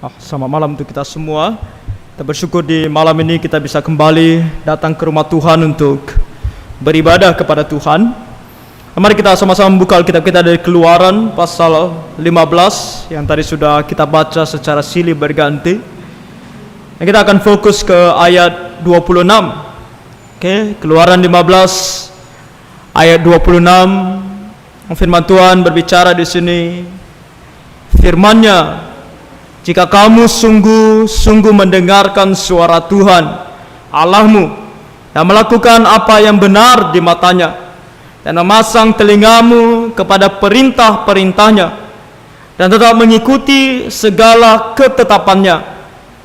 Selamat malam untuk kita semua. Kita bersyukur di malam ini kita bisa kembali datang ke rumah Tuhan untuk beribadah kepada Tuhan. Mari kita sama-sama membuka Alkitab kita dari Keluaran pasal 15 yang tadi sudah kita baca secara silih berganti. Dan kita akan fokus ke ayat 26. Keluaran 15 ayat 26. Firman Tuhan berbicara di sini. Firman-Nya, jika kamu sungguh-sungguh mendengarkan suara Tuhan Allahmu dan melakukan apa yang benar di matanya dan memasang telingamu kepada perintah-perintahnya dan tetap mengikuti segala ketetapannya,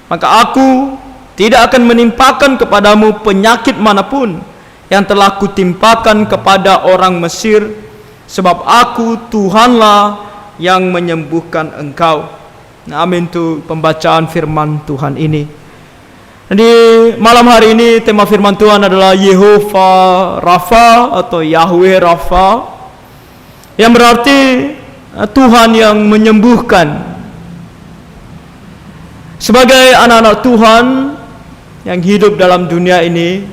maka aku tidak akan menimpakan kepadamu penyakit manapun yang telah kutimpakan kepada orang Mesir, sebab aku Tuhanlah yang menyembuhkan engkau. Amin. Untuk pembacaan firman Tuhan ini. Di malam hari ini tema firman Tuhan adalah Yehovah Rafa atau Yahweh Rafa, yang berarti Tuhan yang menyembuhkan. Sebagai anak-anak Tuhan yang hidup dalam dunia ini,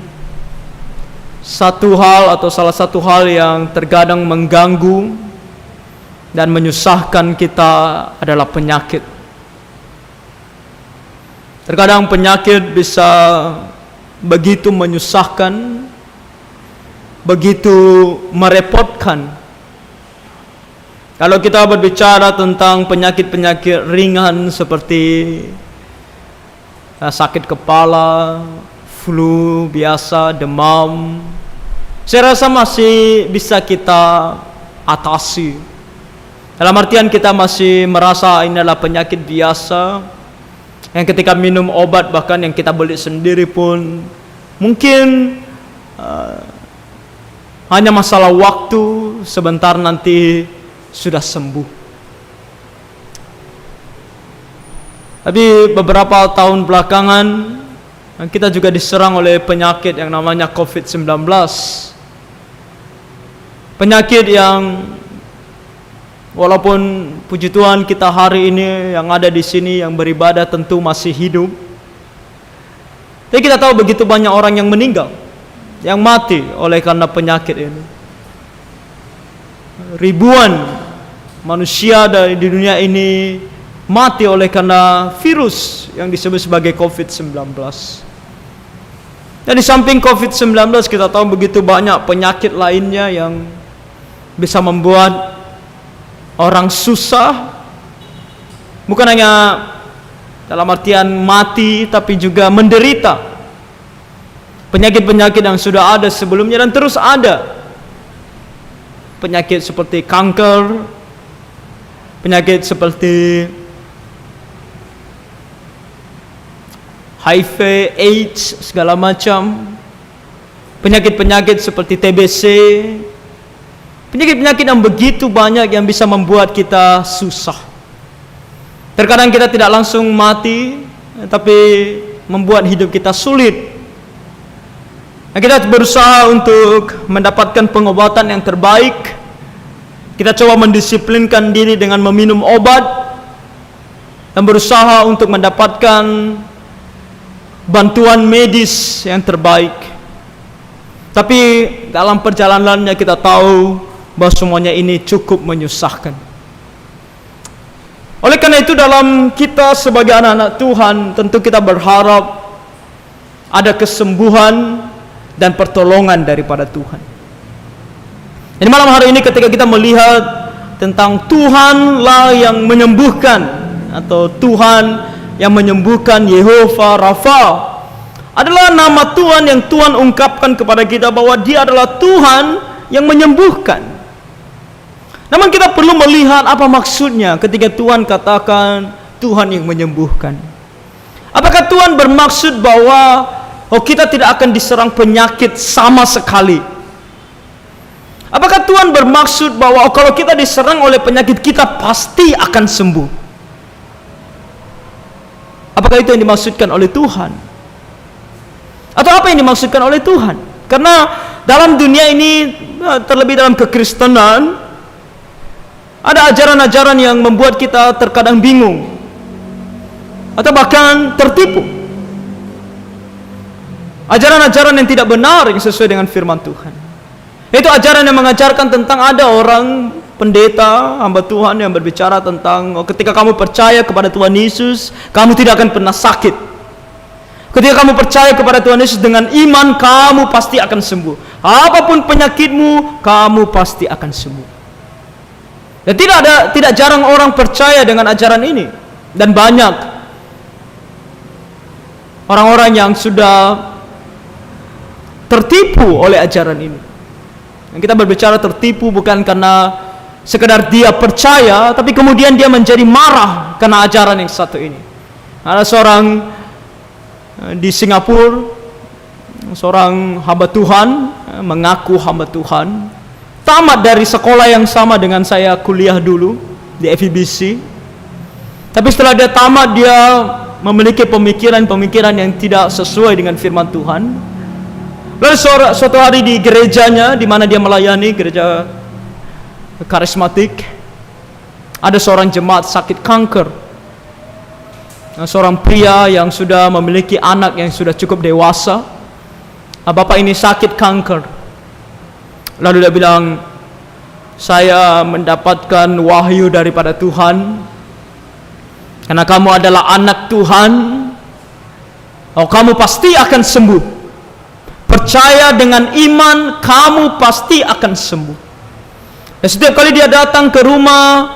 salah satu hal yang terkadang mengganggu dan menyusahkan kita adalah penyakit. Terkadang penyakit bisa begitu menyusahkan, begitu merepotkan. Kalau kita berbicara tentang penyakit-penyakit ringan seperti sakit kepala, flu biasa, demam, saya rasa masih bisa kita atasi. Dalam artian kita masih merasa ini adalah penyakit biasa, yang ketika minum obat bahkan yang kita beli sendiri pun mungkin hanya masalah waktu, sebentar nanti sudah sembuh. Tapi beberapa tahun belakangan kita juga diserang oleh penyakit yang namanya COVID-19. Penyakit yang walaupun puji Tuhan kita hari ini yang ada di sini yang beribadah tentu masih hidup, tapi kita tahu begitu banyak orang yang meninggal, yang mati oleh karena penyakit ini. Ribuan manusia di dunia ini mati oleh karena virus yang disebut sebagai COVID-19. Dan di samping COVID-19 kita tahu begitu banyak penyakit lainnya yang bisa membuat orang susah, bukan hanya dalam artian mati, tapi juga menderita. Penyakit-penyakit yang sudah ada sebelumnya dan terus ada. Penyakit seperti kanker, penyakit seperti HIV, AIDS, segala macam. Penyakit-penyakit seperti TBC. Penyakit-penyakit yang begitu banyak yang bisa membuat kita susah. Terkadang kita tidak langsung mati, tapi membuat hidup kita sulit. Nah, kita berusaha untuk mendapatkan pengobatan yang terbaik. Kita coba mendisiplinkan diri dengan meminum obat dan berusaha untuk mendapatkan bantuan medis yang terbaik. Tapi dalam perjalanannya kita tahu bahwa semuanya ini cukup menyusahkan. Oleh karena itu dalam kita sebagai anak-anak Tuhan, tentu kita berharap ada kesembuhan dan pertolongan daripada Tuhan. Jadi malam hari ini ketika kita melihat tentang Tuhanlah yang menyembuhkan, atau Tuhan yang menyembuhkan, Yehovah Rafa adalah nama Tuhan yang Tuhan ungkapkan kepada kita bahwa Dia adalah Tuhan yang menyembuhkan. Namun kita perlu melihat apa maksudnya ketika Tuhan katakan Tuhan yang menyembuhkan. Apakah Tuhan bermaksud bahwa kita tidak akan diserang penyakit sama sekali? Apakah Tuhan bermaksud bahwa kalau kita diserang oleh penyakit kita pasti akan sembuh? Apakah itu yang dimaksudkan oleh Tuhan? Atau apa yang dimaksudkan oleh Tuhan? Karena dalam dunia ini, terlebih dalam kekristenan, ada ajaran-ajaran yang membuat kita terkadang bingung. atau bahkan tertipu. Ajaran-ajaran yang tidak benar yang sesuai dengan firman Tuhan. Itu ajaran yang mengajarkan tentang ada orang pendeta, hamba Tuhan yang berbicara tentang ketika kamu percaya kepada Tuhan Yesus, kamu tidak akan pernah sakit. Ketika kamu percaya kepada Tuhan Yesus dengan iman, kamu pasti akan sembuh. Apapun penyakitmu, kamu pasti akan sembuh. Dan tidak jarang orang percaya dengan ajaran ini. Dan banyak orang-orang yang sudah tertipu oleh ajaran ini. Dan kita berbicara tertipu bukan karena sekedar dia percaya, tapi kemudian dia menjadi marah karena ajaran yang satu ini. Ada seorang di Singapura, seorang hamba Tuhan, mengaku hamba Tuhan, tamat dari sekolah yang sama dengan saya kuliah dulu di FEBC. Tapi setelah dia tamat, dia memiliki pemikiran-pemikiran yang tidak sesuai dengan firman Tuhan. Lalu suatu hari di gerejanya, di mana dia melayani, gereja karismatik, ada seorang jemaat sakit kanker. Seorang pria yang sudah memiliki anak yang sudah cukup dewasa. Bapak ini sakit kanker. Lalu dia bilang, saya mendapatkan wahyu daripada Tuhan, karena kamu adalah anak Tuhan, kamu pasti akan sembuh. Percaya dengan iman, kamu pasti akan sembuh. Dan setiap kali dia datang ke rumah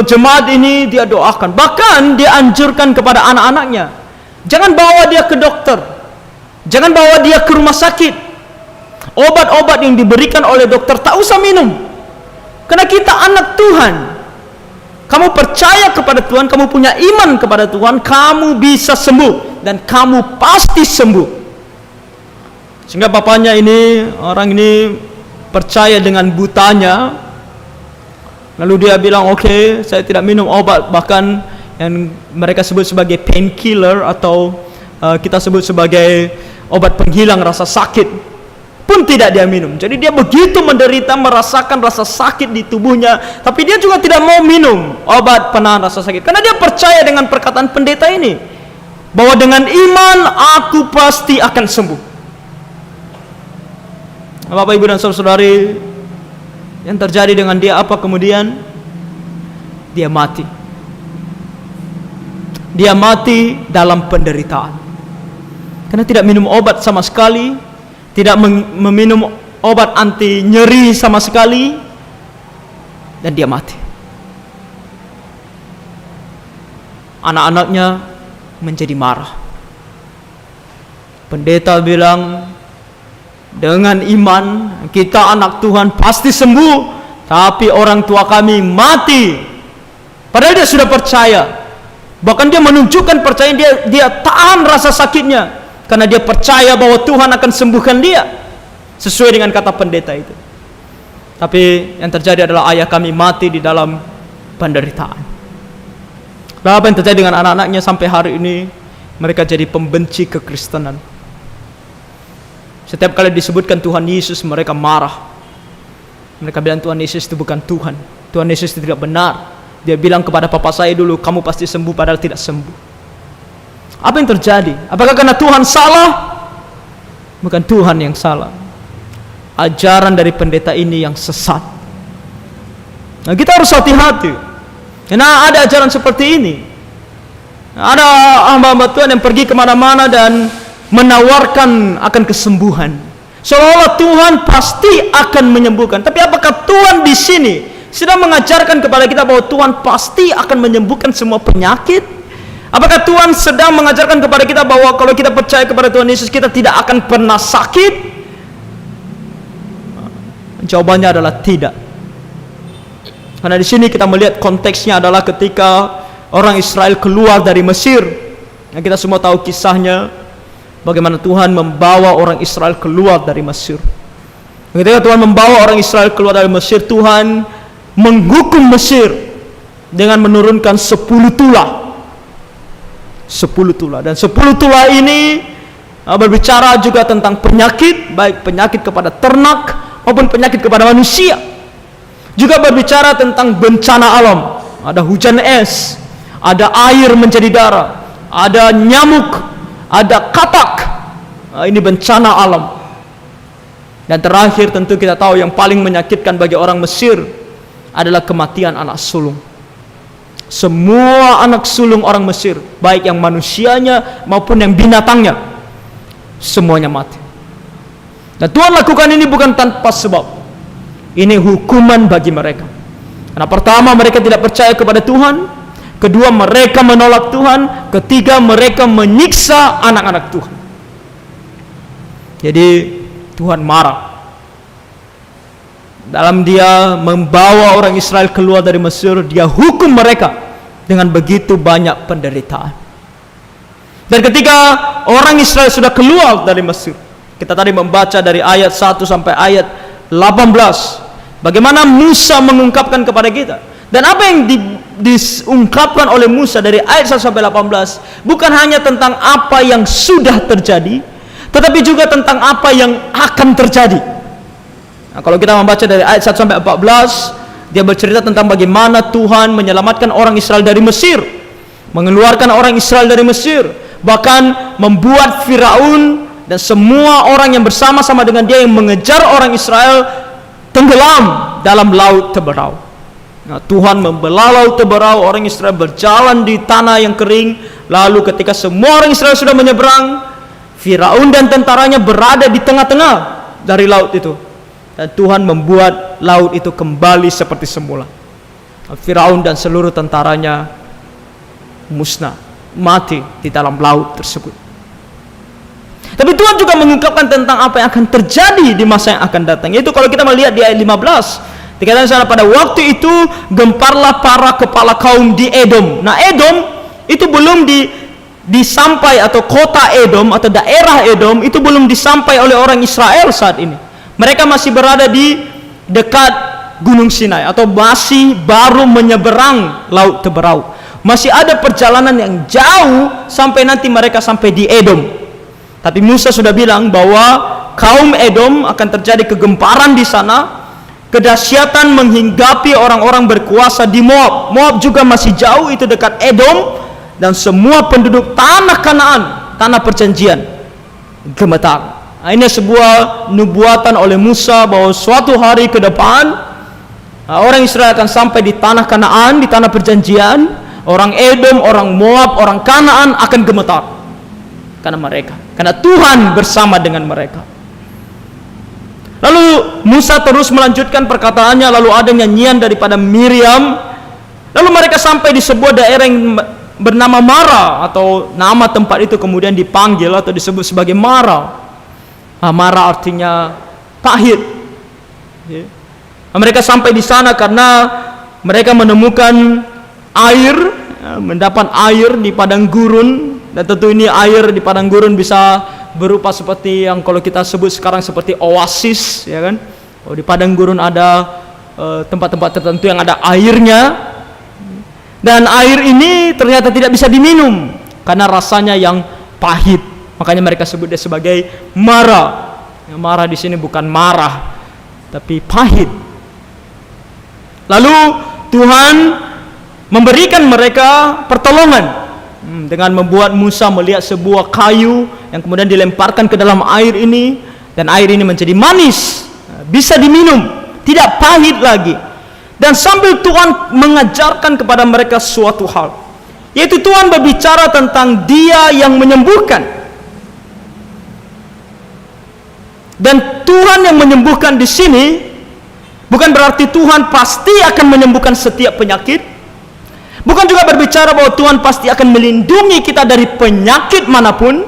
jemaat ini, dia doakan. Bahkan dia anjurkan kepada anak-anaknya, jangan bawa dia ke dokter, jangan bawa dia ke rumah sakit. Obat-obat yang diberikan oleh dokter tak usah minum, karena kita anak Tuhan. Kamu percaya kepada Tuhan, kamu punya iman kepada Tuhan, kamu bisa sembuh, dan kamu pasti sembuh. Sehingga bapaknya ini, orang ini percaya dengan butanya. Lalu dia bilang, oke, saya tidak minum obat, bahkan yang mereka sebut sebagai painkiller atau kita sebut sebagai obat penghilang rasa sakit pun tidak dia minum. Jadi dia begitu menderita, merasakan rasa sakit di tubuhnya, tapi dia juga tidak mau minum obat penahan rasa sakit, karena dia percaya dengan perkataan pendeta ini, bahwa dengan iman aku pasti akan sembuh. Bapak, Ibu, dan saudara-saudari, yang terjadi dengan dia apa kemudian? Dia mati. Dia mati dalam penderitaan, karena tidak minum obat sama sekali, tidak meminum obat anti nyeri sama sekali, dan dia mati. Anak-anaknya menjadi marah. Pendeta bilang, dengan iman kita anak Tuhan pasti sembuh, tapi orang tua kami mati. Padahal dia sudah percaya. Bahkan dia menunjukkan percaya, dia tahan rasa sakitnya karena dia percaya bahwa Tuhan akan sembuhkan dia sesuai dengan kata pendeta itu. Tapi yang terjadi adalah ayah kami mati di dalam penderitaan. Lalu apa yang terjadi dengan anak-anaknya sampai hari ini? Mereka jadi pembenci kekristenan. Setiap kali disebutkan Tuhan Yesus, mereka marah. Mereka bilang Tuhan Yesus itu bukan Tuhan. Tuhan Yesus itu tidak benar. Dia bilang kepada papa saya dulu, kamu pasti sembuh, padahal tidak sembuh. Apa yang terjadi? Apakah karena Tuhan salah? Bukan Tuhan yang salah. Ajaran dari pendeta ini yang sesat. Nah, kita harus hati-hati. Karena ada ajaran seperti ini. Ada hamba-hamba Tuhan yang pergi kemana-mana dan menawarkan akan kesembuhan, seolah-olah Tuhan pasti akan menyembuhkan. Tapi apakah Tuhan di sini sedang mengajarkan kepada kita bahwa Tuhan pasti akan menyembuhkan semua penyakit? Apakah Tuhan sedang mengajarkan kepada kita bahwa kalau kita percaya kepada Tuhan Yesus, kita tidak akan pernah sakit? Jawabannya adalah tidak. Karena di sini kita melihat konteksnya adalah ketika orang Israel keluar dari Mesir. Nah, kita semua tahu kisahnya, bagaimana Tuhan membawa orang Israel keluar dari Mesir. Ketika Tuhan membawa orang Israel keluar dari Mesir, Tuhan menghukum Mesir dengan menurunkan 10 tulah. 10 tulah. Dan 10 tulah ini berbicara juga tentang penyakit, baik penyakit kepada ternak maupun penyakit kepada manusia. Juga berbicara tentang bencana alam. Ada hujan es, ada air menjadi darah, ada nyamuk, ada katak. Ini bencana alam. Dan terakhir tentu kita tahu yang paling menyakitkan bagi orang Mesir adalah kematian anak sulung. Semua anak sulung orang Mesir, baik yang manusianya maupun yang binatangnya, semuanya mati. Dan Tuhan lakukan ini bukan tanpa sebab. Ini hukuman bagi mereka. Karena pertama, mereka tidak percaya kepada Tuhan. Kedua, mereka menolak Tuhan. Ketiga, mereka menyiksa anak-anak Tuhan. Jadi Tuhan marah. Dalam dia membawa orang Israel keluar dari Mesir, dia hukum mereka dengan begitu banyak penderitaan. Dan ketika orang Israel sudah keluar dari Mesir, kita tadi membaca dari ayat 1 sampai ayat 18, bagaimana Musa mengungkapkan kepada kita. Dan apa yang diungkapkan oleh Musa dari ayat 1 sampai 18 bukan hanya tentang apa yang sudah terjadi, tetapi juga tentang apa yang akan terjadi. Nah, kalau kita membaca dari ayat 1 sampai 14, dia bercerita tentang bagaimana Tuhan menyelamatkan orang Israel dari Mesir, mengeluarkan orang Israel dari Mesir, bahkan membuat Firaun dan semua orang yang bersama-sama dengan dia yang mengejar orang Israel tenggelam dalam laut Teberau. Nah, Tuhan membelah laut Teberau, orang Israel berjalan di tanah yang kering. Lalu ketika semua orang Israel sudah menyeberang, Firaun dan tentaranya berada di tengah-tengah dari laut itu. Dan Tuhan membuat laut itu kembali seperti semula. Firaun dan seluruh tentaranya musnah, mati di dalam laut tersebut. Tapi Tuhan juga mengungkapkan tentang apa yang akan terjadi di masa yang akan datang. Itu kalau kita melihat di ayat 15, dikatakan sana, pada waktu itu gemparlah para kepala kaum di Edom. Nah, Edom itu belum disampai, atau kota Edom atau daerah Edom itu belum disampai oleh orang Israel saat ini. Mereka masih berada di dekat Gunung Sinai, atau masih baru menyeberang laut Teberau. Masih ada perjalanan yang jauh sampai nanti mereka sampai di Edom. Tapi Musa sudah bilang bahwa kaum Edom akan terjadi kegemparan di sana, kedahsyatan menghinggapi orang-orang berkuasa di Moab. Moab juga masih jauh, itu dekat Edom, dan semua penduduk tanah Kanaan, tanah perjanjian, gemetar. Nah, ini sebuah nubuatan oleh Musa bahwa suatu hari ke depan orang Israel akan sampai di tanah Kanaan, di tanah perjanjian. Orang Edom, orang Moab, orang Kanaan akan gemetar karena Tuhan bersama dengan mereka. Lalu Musa terus melanjutkan perkataannya. Lalu ada nyanyian daripada Miriam. Lalu mereka sampai di sebuah daerah yang bernama Mara, atau nama tempat itu kemudian dipanggil atau disebut sebagai Mara. Mara artinya pahit. Mereka sampai di sana karena mereka menemukan air, mendapat air di padang gurun. Dan tentu ini air di padang gurun bisa berupa seperti yang kalau kita sebut sekarang seperti oasis, ya kan? Oh, di padang gurun ada tempat-tempat tertentu yang ada airnya. Dan air ini ternyata tidak bisa diminum karena rasanya yang pahit. Makanya mereka sebut dia sebagai Mara. Mara di sini bukan marah, tapi pahit. Lalu Tuhan memberikan mereka pertolongan dengan membuat Musa melihat sebuah kayu yang kemudian dilemparkan ke dalam air ini, dan air ini menjadi manis, bisa diminum, tidak pahit lagi. Dan sambil Tuhan mengajarkan kepada mereka suatu hal, yaitu Tuhan berbicara tentang Dia yang menyembuhkan. Dan Tuhan yang menyembuhkan di sini bukan berarti Tuhan pasti akan menyembuhkan setiap penyakit. Bukan juga berbicara bahwa Tuhan pasti akan melindungi kita dari penyakit manapun.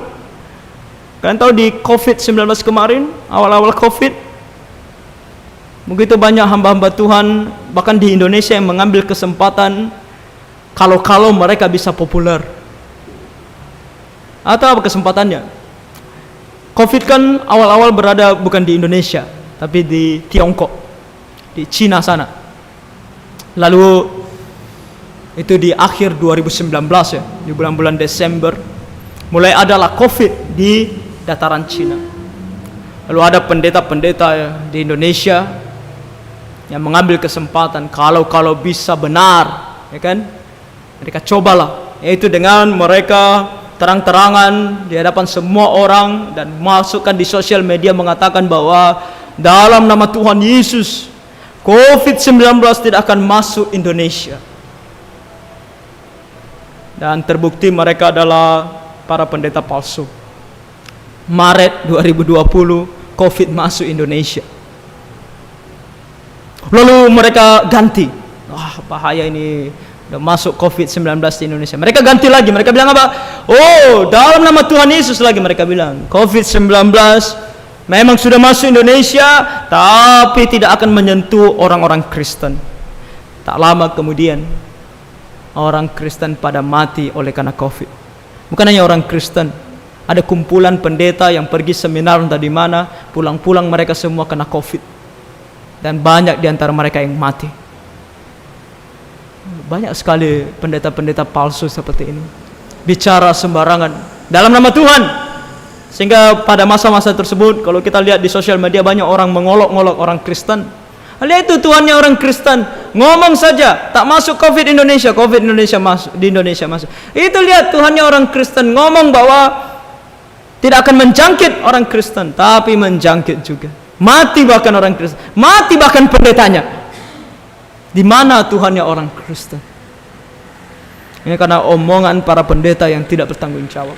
Kalian tahu di COVID-19 kemarin, awal-awal COVID, begitu banyak hamba-hamba Tuhan, bahkan di Indonesia, yang mengambil kesempatan kalau mereka bisa populer. Atau apa kesempatannya? COVID kan awal-awal berada bukan di Indonesia, tapi di Tiongkok, di Cina sana. Lalu itu di akhir 2019 ya, di bulan-bulan Desember, mulai adalah COVID di dataran Cina. Lalu ada pendeta-pendeta ya, di Indonesia yang mengambil kesempatan kalau bisa benar, ya kan? Mereka cobalah yaitu dengan mereka terang-terangan di hadapan semua orang dan masukkan di sosial media mengatakan bahwa dalam nama Tuhan Yesus COVID-19 tidak akan masuk Indonesia. Dan terbukti mereka adalah para pendeta palsu. Maret 2020 COVID masuk Indonesia. Lalu mereka ganti. Wah, bahaya ini, udah masuk COVID-19 di Indonesia. Mereka ganti lagi, mereka bilang apa? Oh, dalam nama Tuhan Yesus lagi mereka bilang. COVID-19 memang sudah masuk Indonesia, tapi tidak akan menyentuh orang-orang Kristen. Tak lama kemudian orang Kristen pada mati oleh karena COVID. Bukan hanya orang Kristen, ada kumpulan pendeta yang pergi seminar entah di mana, pulang-pulang mereka semua kena COVID. Dan banyak di antara mereka yang mati. Banyak sekali pendeta-pendeta palsu seperti ini, bicara sembarangan dalam nama Tuhan. Sehingga pada masa-masa tersebut, kalau kita lihat di sosial media, banyak orang mengolok-olok orang Kristen. Lihat itu Tuhannya orang Kristen, ngomong saja tak masuk COVID Indonesia, COVID Indonesia masuk, di Indonesia masuk. Itu lihat Tuhannya orang Kristen, ngomong bahwa tidak akan menjangkit orang Kristen, tapi menjangkit juga. Mati bahkan orang Kristen, mati bahkan pendetanya. Di mana Tuhannya orang Kristen? Ini karena omongan para pendeta yang tidak bertanggung jawab.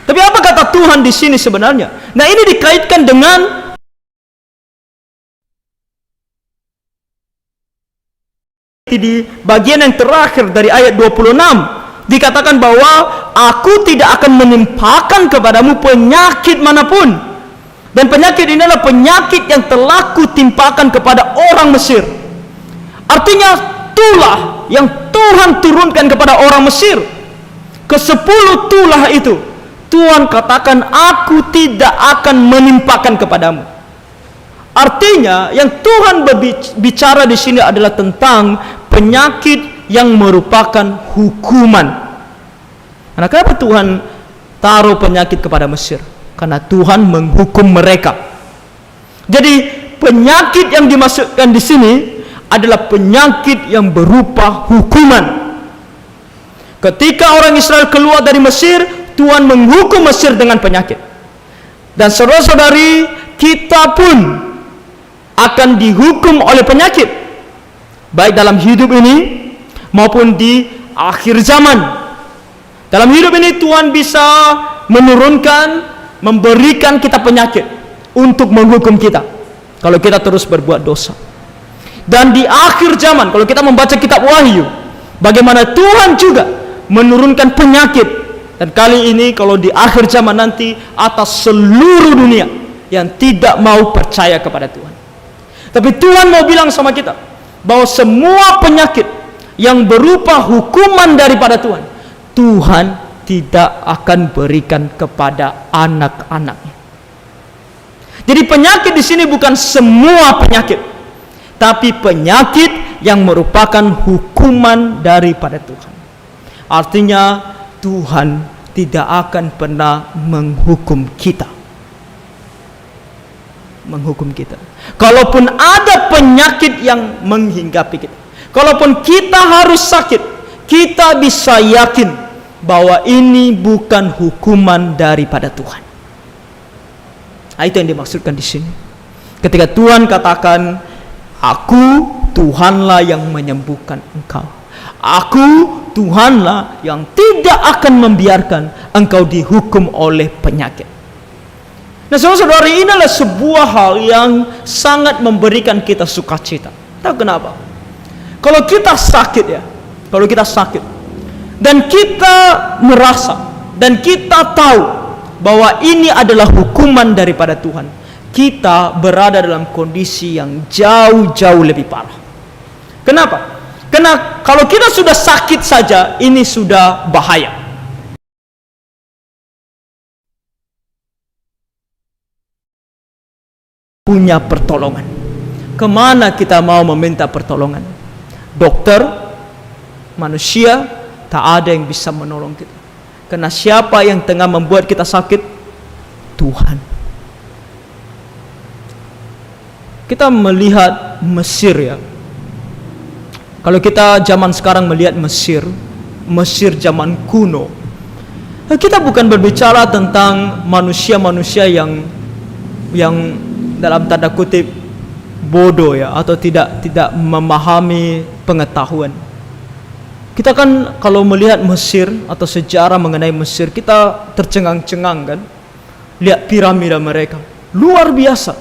Tapi apa kata Tuhan di sini sebenarnya? Nah, ini dikaitkan dengan di bagian yang terakhir dari ayat 26 dikatakan bahwa aku tidak akan menimpakan kepadamu penyakit manapun. Dan penyakit ini adalah penyakit yang telah kutimpakan kepada orang Mesir. Artinya tulah yang Tuhan turunkan kepada orang Mesir, ke-10 tulah itu Tuhan katakan aku tidak akan menimpakan kepadamu. Artinya yang Tuhan berbicara di sini adalah tentang penyakit yang merupakan hukuman. Karena kenapa Tuhan taruh penyakit kepada Mesir? Karena Tuhan menghukum mereka. Jadi penyakit yang dimasukkan di sini adalah penyakit yang berupa hukuman. Ketika orang Israel keluar dari Mesir, Tuhan menghukum Mesir dengan penyakit. Dan saudara-saudari, kita pun akan dihukum oleh penyakit, baik dalam hidup ini maupun di akhir zaman. Dalam hidup ini Tuhan bisa menurunkan, memberikan kita penyakit untuk menghukum kita kalau kita terus berbuat dosa. Dan di akhir zaman, kalau kita membaca kitab Wahyu, bagaimana Tuhan juga menurunkan penyakit. Dan kali ini kalau di akhir zaman nanti atas seluruh dunia yang tidak mau percaya kepada Tuhan. Tapi Tuhan mau bilang sama kita bahwa semua penyakit yang berupa hukuman daripada Tuhan, Tuhan tidak akan berikan kepada anak-anaknya. Jadi penyakit di sini bukan semua penyakit, tapi penyakit yang merupakan hukuman daripada Tuhan. Artinya Tuhan tidak akan pernah menghukum kita. Menghukum kita. Kalaupun ada penyakit yang menghinggapi kita, kalaupun kita harus sakit, kita bisa yakin bahwa ini bukan hukuman daripada Tuhan. Nah, itu yang dimaksudkan di sini. Ketika Tuhan katakan, aku Tuhanlah yang menyembuhkan engkau. Aku Tuhanlah yang tidak akan membiarkan engkau dihukum oleh penyakit. Nah, saudara-saudari, ini adalah sebuah hal yang sangat memberikan kita sukacita. Tahu kenapa? Kalau kita sakit ya, kalau kita sakit dan kita merasa dan kita tahu bahwa ini adalah hukuman daripada Tuhan, kita berada dalam kondisi yang jauh-jauh lebih parah. Kenapa? Karena kalau kita sudah sakit saja, ini sudah bahaya. Punya pertolongan. Kemana kita mau meminta pertolongan? Dokter, manusia, tak ada yang bisa menolong kita. Karena siapa yang tengah membuat kita sakit? Tuhan. Kita melihat Mesir ya. Kalau kita zaman sekarang melihat Mesir, Mesir zaman kuno. Kita bukan berbicara tentang manusia-manusia yang dalam tanda kutip bodoh ya, atau tidak memahami pengetahuan. Kita kan kalau melihat Mesir atau sejarah mengenai Mesir, kita tercengang-cengang kan. Lihat piramida mereka, luar biasa.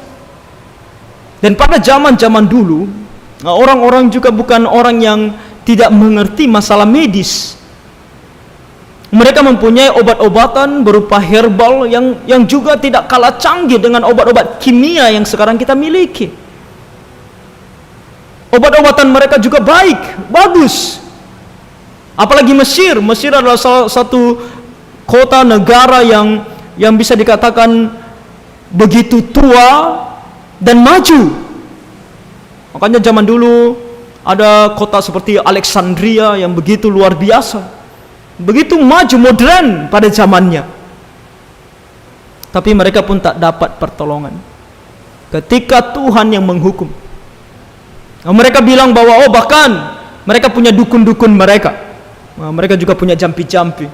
Dan pada zaman-zaman dulu, orang-orang juga bukan orang yang tidak mengerti masalah medis. Mereka mempunyai obat-obatan berupa herbal yang juga tidak kalah canggih dengan obat-obat kimia yang sekarang kita miliki. Obat-obatan mereka juga baik, bagus. Apalagi Mesir. Mesir adalah salah satu kota negara yang bisa dikatakan begitu tua dan maju. Makanya zaman dulu ada kota seperti Alexandria yang begitu luar biasa, begitu maju, modern pada zamannya. Tapi mereka pun tak dapat pertolongan ketika Tuhan yang menghukum. Mereka bilang bahwa bahkan mereka punya dukun-dukun mereka. Mereka juga punya jampi-jampi.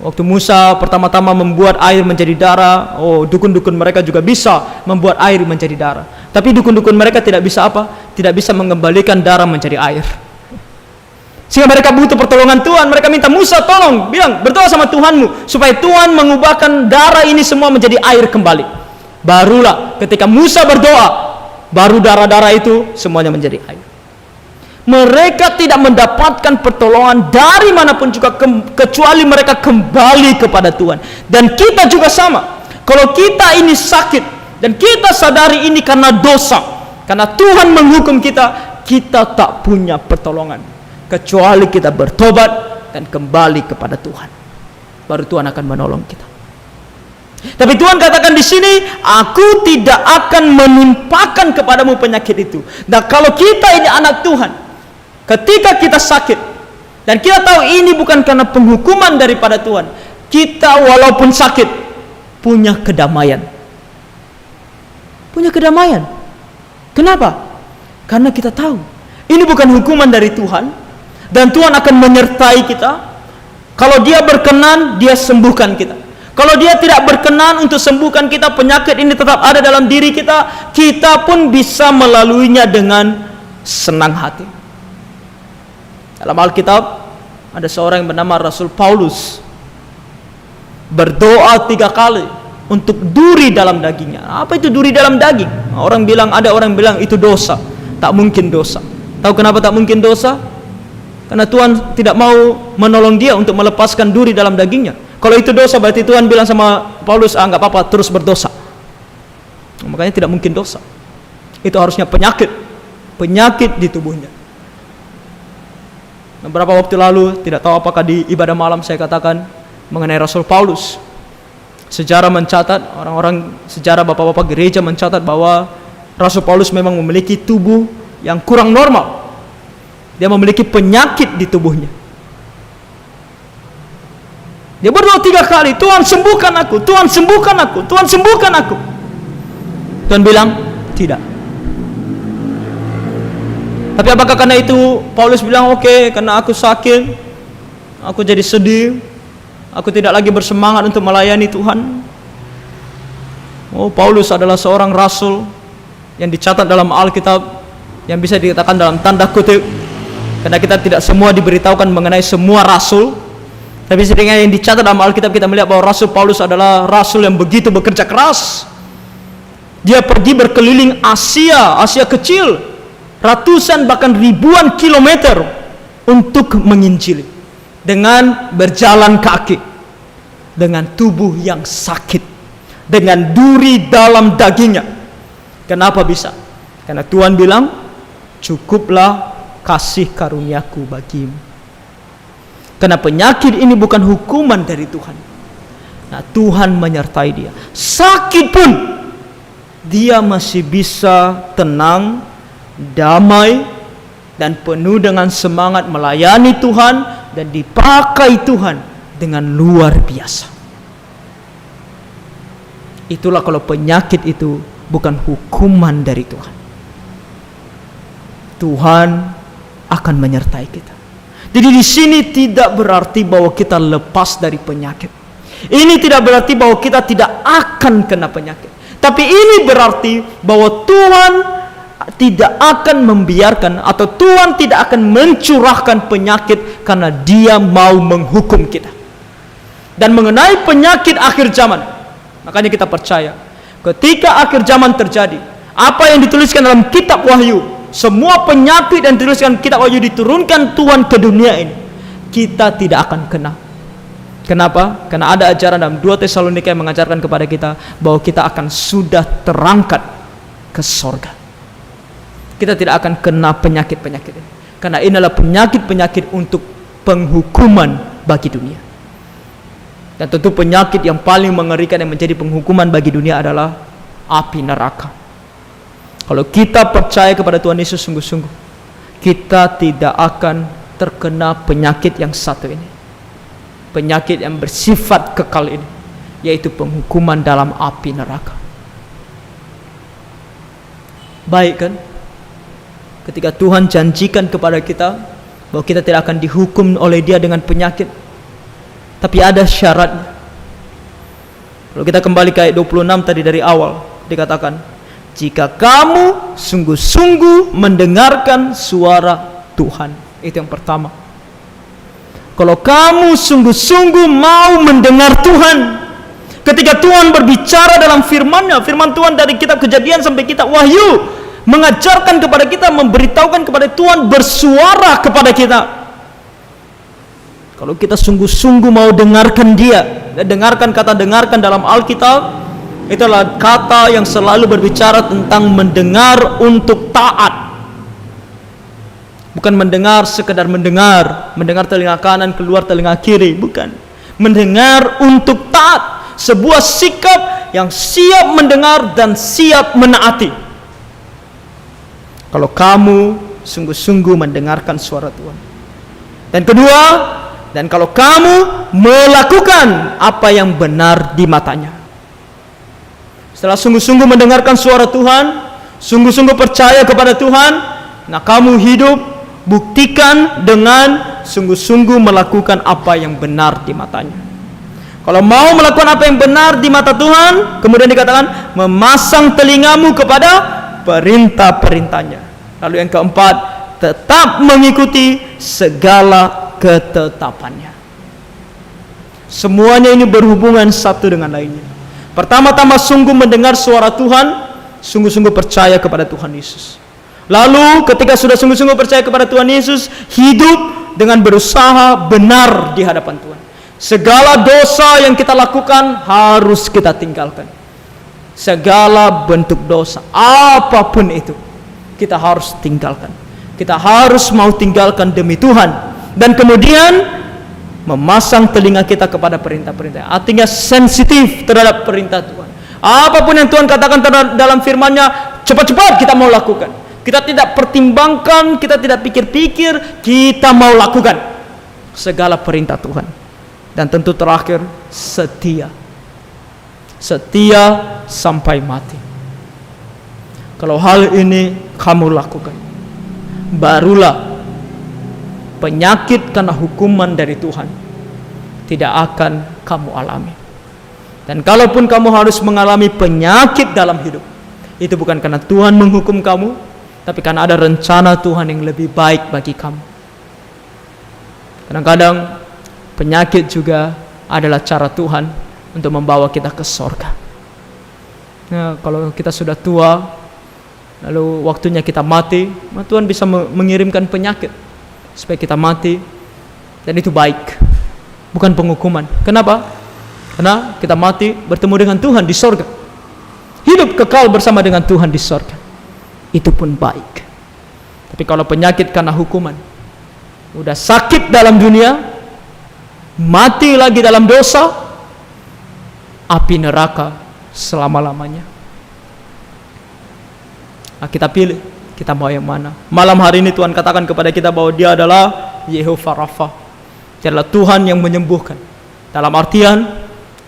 Waktu Musa pertama-tama membuat air menjadi darah, dukun-dukun mereka juga bisa membuat air menjadi darah. Tapi dukun-dukun mereka tidak bisa apa? Tidak bisa mengembalikan darah menjadi air. Sehingga mereka butuh pertolongan Tuhan. Mereka minta Musa, tolong, bilang, berdoa sama Tuhanmu supaya Tuhan mengubahkan darah ini semua menjadi air kembali. Barulah ketika Musa berdoa, baru darah-darah itu semuanya menjadi air. Mereka tidak mendapatkan pertolongan dari manapun juga kecuali mereka kembali kepada Tuhan. Dan kita juga sama. Kalau kita ini sakit dan kita sadari ini karena dosa, karena Tuhan menghukum kita, kita tak punya pertolongan kecuali kita bertobat dan kembali kepada Tuhan. Baru Tuhan akan menolong kita. Tapi Tuhan katakan di sini, aku tidak akan menimpakan kepadamu penyakit itu. Dan kalau kita ini anak Tuhan, ketika kita sakit dan kita tahu ini bukan karena penghukuman daripada Tuhan, kita walaupun sakit punya kedamaian. Punya kedamaian. Kenapa? Karena kita tahu ini bukan hukuman dari Tuhan. Dan Tuhan akan menyertai kita. Kalau Dia berkenan, Dia sembuhkan kita. Kalau Dia tidak berkenan untuk sembuhkan kita, penyakit ini tetap ada dalam diri kita, kita pun bisa melaluinya dengan senang hati. Dalam Alkitab ada seorang yang bernama Rasul Paulus, berdoa 3 kali untuk duri dalam dagingnya. Apa itu duri dalam daging? Ada orang bilang itu dosa. Tak mungkin dosa. Tahu kenapa tak mungkin dosa? Karena Tuhan tidak mau menolong dia untuk melepaskan duri dalam dagingnya. Kalau itu dosa, berarti Tuhan bilang sama Paulus, enggak apa-apa, terus berdosa. Makanya tidak mungkin dosa. Itu harusnya penyakit di tubuhnya. Beberapa waktu lalu, tidak tahu apakah di ibadah malam saya katakan mengenai Rasul Paulus. Sejarah mencatat, orang-orang sejarah bapak-bapak gereja mencatat bahwa Rasul Paulus memang memiliki tubuh yang kurang normal. Dia memiliki penyakit di tubuhnya. Dia berdoa 3 kali, Tuhan sembuhkan aku, Tuhan sembuhkan aku, Tuhan sembuhkan aku. Tuhan bilang, tidak. Tapi apakah karena itu Paulus bilang, oke, karena aku sakit, aku jadi sedih, aku tidak lagi bersemangat untuk melayani Tuhan. Paulus adalah seorang rasul yang dicatat dalam Alkitab, yang bisa dikatakan dalam tanda kutip, karena kita tidak semua diberitahukan mengenai semua rasul. Tapi seringnya yang dicatat dalam Alkitab kita melihat bahwa Rasul Paulus adalah rasul yang begitu bekerja keras. Dia pergi berkeliling Asia kecil, ratusan bahkan ribuan kilometer untuk menginjili dengan berjalan kaki, dengan tubuh yang sakit, dengan duri dalam dagingnya. Kenapa bisa? Karena Tuhan bilang, cukuplah kasih karuniaku bagimu. Karena penyakit ini bukan hukuman dari Tuhan. Nah, Tuhan menyertai dia. Sakit pun dia masih bisa tenang, damai, dan penuh dengan semangat melayani Tuhan dan dipakai Tuhan dengan luar biasa. Itulah kalau penyakit itu bukan hukuman dari Tuhan. Tuhan akan menyertai kita. Jadi di sini tidak berarti bahwa kita lepas dari penyakit. Ini tidak berarti bahwa kita tidak akan kena penyakit. Tapi ini berarti bahwa Tuhan tidak akan membiarkan atau Tuhan tidak akan mencurahkan penyakit karena Dia mau menghukum kita. Dan mengenai penyakit akhir zaman, makanya kita percaya ketika akhir zaman terjadi, apa yang dituliskan dalam kitab Wahyu, semua penyakit yang dituliskan kitab Wahyu diturunkan Tuhan ke dunia ini, kita tidak akan kena. Kenapa? Karena ada ajaran dalam 2 Tesalonika yang mengajarkan kepada kita bahwa kita akan sudah terangkat ke sorga. Kita tidak akan kena penyakit-penyakit ini, karena ini adalah penyakit-penyakit untuk penghukuman bagi dunia. Dan tentu penyakit yang paling mengerikan yang menjadi penghukuman bagi dunia adalah api neraka. Kalau kita percaya kepada Tuhan Yesus sungguh-sungguh, kita tidak akan terkena penyakit yang satu ini, penyakit yang bersifat kekal ini, yaitu penghukuman dalam api neraka. Baik kan? Ketika Tuhan janjikan kepada kita bahwa kita tidak akan dihukum oleh Dia dengan penyakit, tapi ada syaratnya. Kalau kita kembali ke ayat 26 tadi dari awal, dikatakan, jika kamu sungguh-sungguh mendengarkan suara Tuhan. Itu yang pertama. Kalau kamu sungguh-sungguh mau mendengar Tuhan, ketika Tuhan berbicara dalam firman-Nya, firman Tuhan dari kitab Kejadian sampai kitab Wahyu, mengajarkan kepada kita, memberitahukan kepada Tuhan, bersuara kepada kita. Kalau kita sungguh-sungguh mau dengarkan Dia, dengarkan, kata dengarkan dalam Alkitab, itulah kata yang selalu berbicara tentang mendengar untuk taat. Bukan mendengar sekedar mendengar telinga kanan keluar telinga kiri, bukan. Mendengar untuk taat, sebuah sikap yang siap mendengar dan siap menaati. Kalau kamu sungguh-sungguh mendengarkan suara Tuhan. Dan kedua, dan kalau kamu melakukan apa yang benar di matanya. Setelah sungguh-sungguh mendengarkan suara Tuhan, sungguh-sungguh percaya kepada Tuhan, nah kamu hidup, buktikan dengan sungguh-sungguh melakukan apa yang benar di matanya. Kalau mau melakukan apa yang benar di mata Tuhan, kemudian dikatakan memasang telingamu kepada perintah-perintahnya. Lalu yang keempat, tetap mengikuti segala ketetapannya. Semuanya ini berhubungan satu dengan lainnya. Pertama-tama sungguh mendengar suara Tuhan, sungguh-sungguh percaya kepada Tuhan Yesus. Lalu ketika sudah sungguh-sungguh percaya kepada Tuhan Yesus, hidup dengan berusaha benar di hadapan Tuhan. Segala dosa yang kita lakukan harus kita tinggalkan. Segala bentuk dosa, apapun itu, kita harus tinggalkan. Kita harus mau tinggalkan demi Tuhan. Dan kemudian memasang telinga kita kepada perintah-perintah. Artinya sensitif terhadap perintah Tuhan. Apapun yang Tuhan katakan dalam firman-Nya, cepat-cepat kita mau lakukan. Kita tidak pertimbangkan, kita tidak pikir-pikir, kita mau lakukan segala perintah Tuhan. Dan tentu terakhir, setia. Setia sampai mati. Kalau hal ini kamu lakukan, barulah penyakit karena hukuman dari Tuhan tidak akan kamu alami. Dan kalaupun kamu harus mengalami penyakit dalam hidup, itu bukan karena Tuhan menghukum kamu, tapi karena ada rencana Tuhan yang lebih baik bagi kamu. Kadang-kadang penyakit juga adalah cara Tuhan untuk membawa kita ke sorga. Nah, kalau kita sudah tua, lalu waktunya kita mati, Tuhan bisa mengirimkan penyakit supaya kita mati, dan itu baik, bukan penghukuman. Kenapa? Karena kita mati bertemu dengan Tuhan di sorga, hidup kekal bersama dengan Tuhan di sorga. Itu pun baik. Tapi kalau penyakit karena hukuman, udah sakit dalam dunia, mati lagi dalam dosa, api neraka selama-lamanya. Nah, kita pilih, kita mau yang mana. Malam hari ini Tuhan katakan kepada kita bahwa Dia adalah Yehova Rafa. Dia adalah Tuhan yang menyembuhkan. Dalam artian,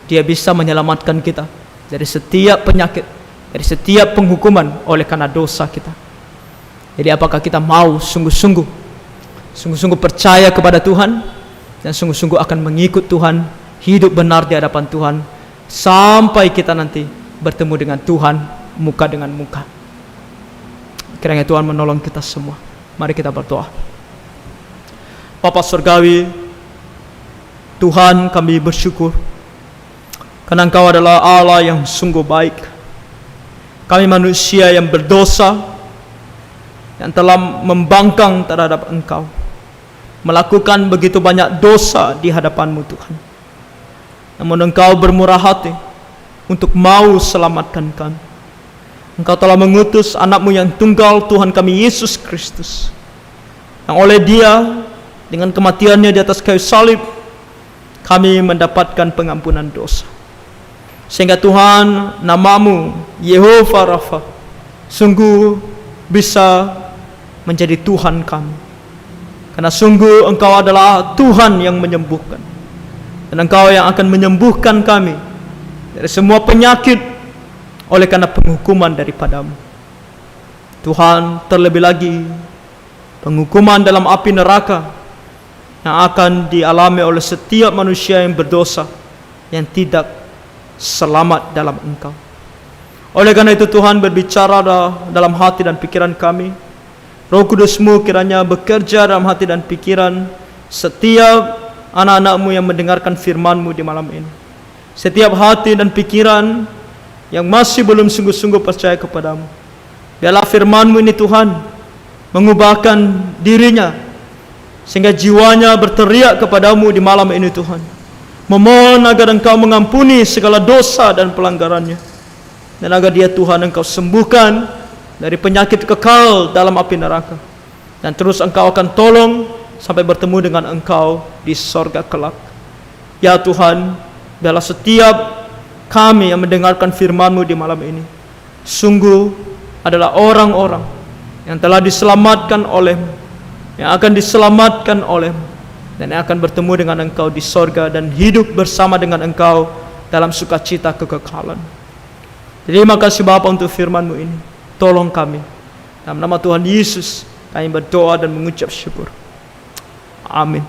Dia bisa menyelamatkan kita dari setiap penyakit, dari setiap penghukuman oleh karena dosa kita. Jadi apakah kita mau sungguh-sungguh sungguh-sungguh percaya kepada Tuhan, dan sungguh-sungguh akan mengikut Tuhan, hidup benar di hadapan Tuhan, sampai kita nanti bertemu dengan Tuhan muka dengan muka. Kiranya Tuhan menolong kita semua. Mari kita berdoa. Bapa Surgawi, Tuhan, kami bersyukur karena Engkau adalah Allah yang sungguh baik. Kami manusia yang berdosa, yang telah membangkang terhadap Engkau, melakukan begitu banyak dosa di hadapan-Mu Tuhan. Namun Engkau bermurah hati untuk mau selamatkan kami. Engkau telah mengutus anak-Mu yang tunggal, Tuhan kami Yesus Kristus, yang oleh Dia dengan kematiannya di atas kayu salib kami mendapatkan pengampunan dosa. Sehingga Tuhan, nama-Mu Yehovah Rafa sungguh bisa menjadi Tuhan kami. Karena sungguh Engkau adalah Tuhan yang menyembuhkan, dan Engkau yang akan menyembuhkan kami dari semua penyakit oleh karena penghukuman daripada-Mu. Tuhan, terlebih lagi penghukuman dalam api neraka yang akan dialami oleh setiap manusia yang berdosa, yang tidak selamat dalam Engkau. Oleh karena itu Tuhan, berbicara dalam hati dan pikiran kami. Roh Kudus-Mu kiranya bekerja dalam hati dan pikiran setiap anak-anak-Mu yang mendengarkan firman-Mu di malam ini. Setiap hati dan pikiran yang masih belum sungguh-sungguh percaya kepada-Mu, biarlah firman-Mu ini Tuhan mengubahkan dirinya, sehingga jiwanya berteriak kepada-Mu di malam ini Tuhan, memohon agar Engkau mengampuni segala dosa dan pelanggarannya, dan agar dia Tuhan Engkau sembuhkan dari penyakit kekal dalam api neraka, dan terus Engkau akan tolong sampai bertemu dengan Engkau di sorga kelak. Ya Tuhan, biarlah setiap kami yang mendengarkan firman-Mu di malam ini sungguh adalah orang-orang yang telah diselamatkan oleh-Mu, yang akan diselamatkan oleh-Mu, dan yang akan bertemu dengan Engkau di sorga dan hidup bersama dengan Engkau dalam sukacita kekekalan. Terima kasih Bapa untuk firman-Mu ini. Tolong kami. Dalam nama Tuhan Yesus kami berdoa dan mengucap syukur. Amin.